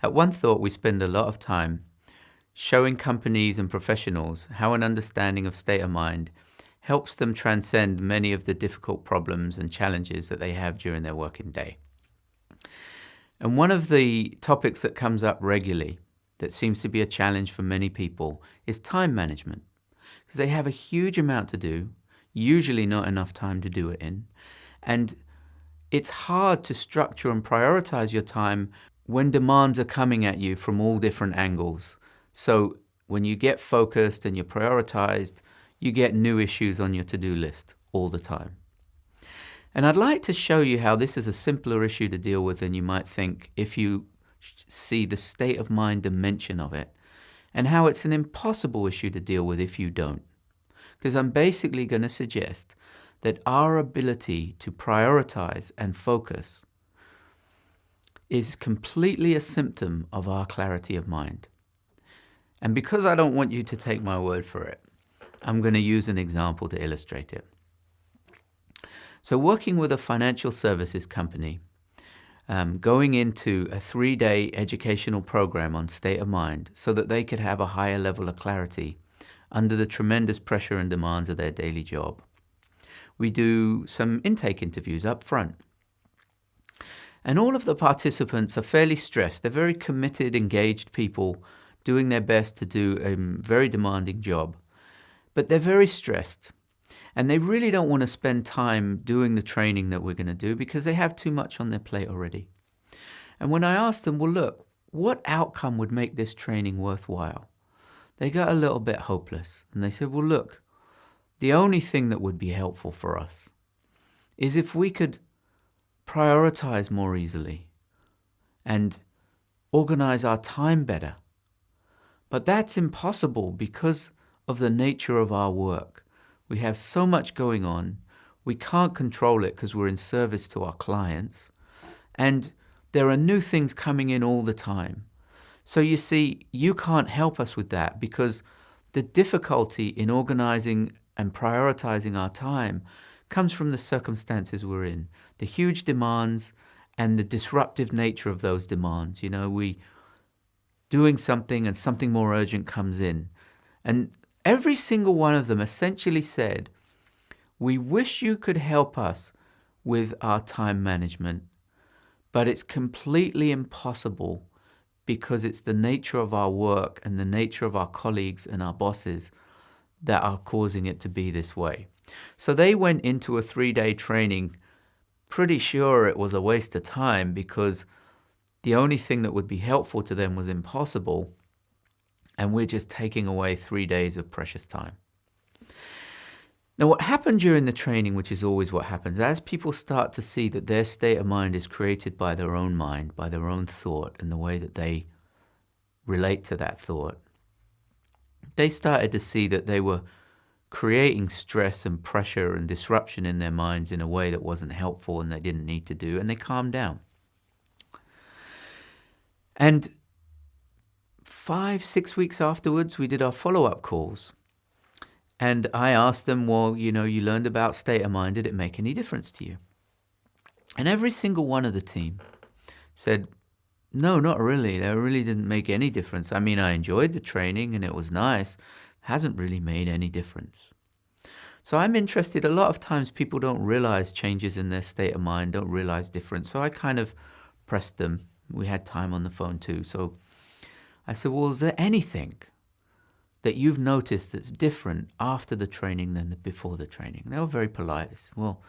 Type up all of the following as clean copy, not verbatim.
At One Thought, we spend a lot of time showing companies and professionals how an understanding of state of mind helps them transcend many of the difficult problems and challenges that they have during their working day. And one of the topics that comes up regularly that seems to be a challenge for many people is time management, because they have a huge amount to do, usually not enough time to do it in. And it's hard to structure and prioritize your time when demands are coming at you from all different angles. So when you get focused and you're prioritized, you get new issues on your to-do list all the time. And I'd like to show you how this is a simpler issue to deal with than you might think if you see the state of mind dimension of it, and how it's an impossible issue to deal with if you don't. Because I'm basically going to suggest that our ability to prioritize and focus is completely a symptom of our clarity of mind. And because I don't want you to take my word for it, I'm going to use an example to illustrate it. So working with a financial services company, going into a 3-day educational program on state of mind so that they could have a higher level of clarity under the tremendous pressure and demands of their daily job. We do some intake interviews up front. And all of the participants are fairly stressed. They're very committed, engaged people doing their best to do a very demanding job. But they're very stressed. And they really don't want to spend time doing the training that we're going to do because they have too much on their plate already. And when I asked them, well, look, what outcome would make this training worthwhile? They got a little bit hopeless. And they said, well, look, the only thing that would be helpful for us is if we could prioritize more easily and organize our time better. But that's impossible because of the nature of our work. We have so much going on. We can't control it because we're in service to our clients. And there are new things coming in all the time. So you see, you can't help us with that because the difficulty in organizing and prioritizing our time comes from the circumstances we're in, the huge demands and the disruptive nature of those demands. You know, we doing something and something more urgent comes in. And every single one of them essentially said, we wish you could help us with our time management, but it's completely impossible because it's the nature of our work and the nature of our colleagues and our bosses that are causing it to be this way. So they went into a 3-day training pretty sure it was a waste of time because the only thing that would be helpful to them was impossible, and we're just taking away 3 days of precious time. Now, what happened during the training, which is always what happens, as people start to see that their state of mind is created by their own mind, by their own thought, and the way that they relate to that thought, they started to see that they were creating stress and pressure and disruption in their minds in a way that wasn't helpful and they didn't need to do, and they calmed down. And 5-6 weeks afterwards, we did our follow-up calls. And I asked them, well, you know, you learned about state of mind. Did it make any difference to you? And every single one of the team said, no, not really. That really didn't make any difference. I mean, I enjoyed the training and it was nice. It hasn't really made any difference. So I'm interested. A lot of times people don't realize changes in their state of mind, don't realize difference. So I kind of pressed them. We had time on the phone too. So I said, well, is there anything that you've noticed that's different after the training than before the training? And they were very polite. I said, well,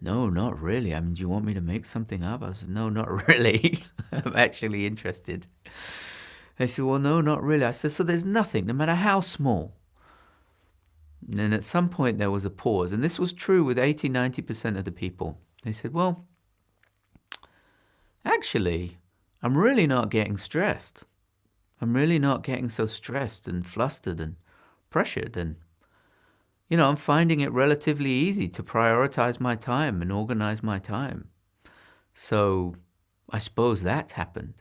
no, not really. I mean, do you want me to make something up? I said, no, not really. I'm actually interested. They said, well, no, not really. I said, so there's nothing, no matter how small. And then at some point there was a pause. And this was true with 80-90% of the people. They said, well, actually, I'm really not getting stressed. I'm really not getting so stressed and flustered and pressured. And, you know, I'm finding it relatively easy to prioritize my time and organize my time. So I suppose that's happened.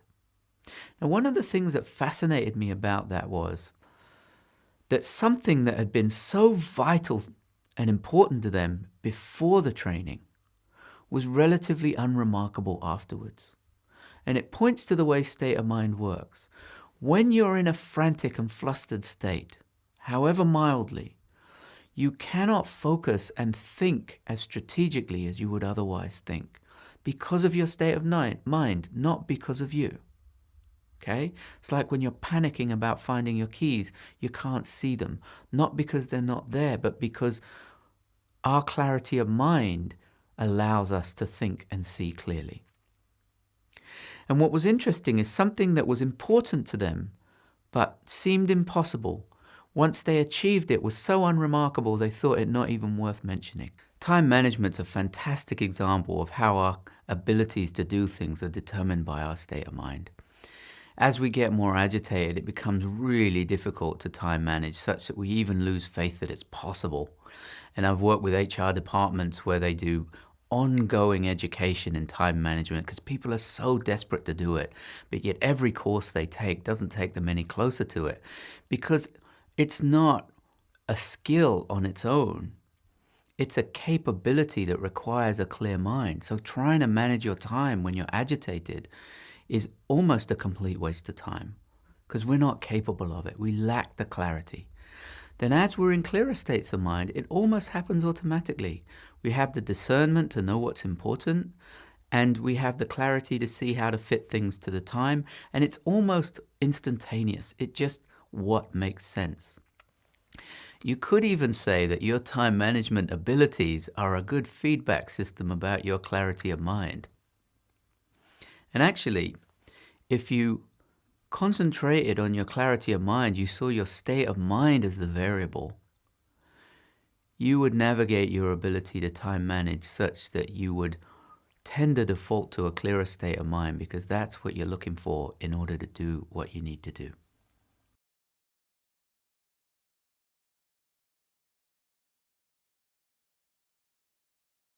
Now, one of the things that fascinated me about that was that something that had been so vital and important to them before the training was relatively unremarkable afterwards. and it points to the way state of mind works. When you're in a frantic and flustered state, however mildly, you cannot focus and think as strategically as you would otherwise think because of your state of mind, not because of you. Okay? It's like when you're panicking about finding your keys, you can't see them, not because they're not there, but because our clarity of mind allows us to think and see clearly. And what was interesting is something that was important to them, but seemed impossible. Once they achieved it, was so unremarkable they thought it not even worth mentioning. Time management's a fantastic example of how our abilities to do things are determined by our state of mind. As we get more agitated, it becomes really difficult to time manage, such that we even lose faith that it's possible. And I've worked with HR departments where they do ongoing education in time management because people are so desperate to do it, but yet every course they take doesn't take them any closer to it because it's not a skill on its own. It's a capability that requires a clear mind. So trying to manage your time when you're agitated is almost a complete waste of time because we're not capable of it. We lack the clarity. Then as we're in clearer states of mind, it almost happens automatically. We have the discernment to know what's important, and we have the clarity to see how to fit things to the time, and it's almost instantaneous. It just what makes sense. You could even say that your time management abilities are a good feedback system about your clarity of mind. And actually, if you concentrated on your clarity of mind, you saw your state of mind as the variable, you would navigate your ability to time manage such that you would tend to default to a clearer state of mind because that's what you're looking for in order to do what you need to do.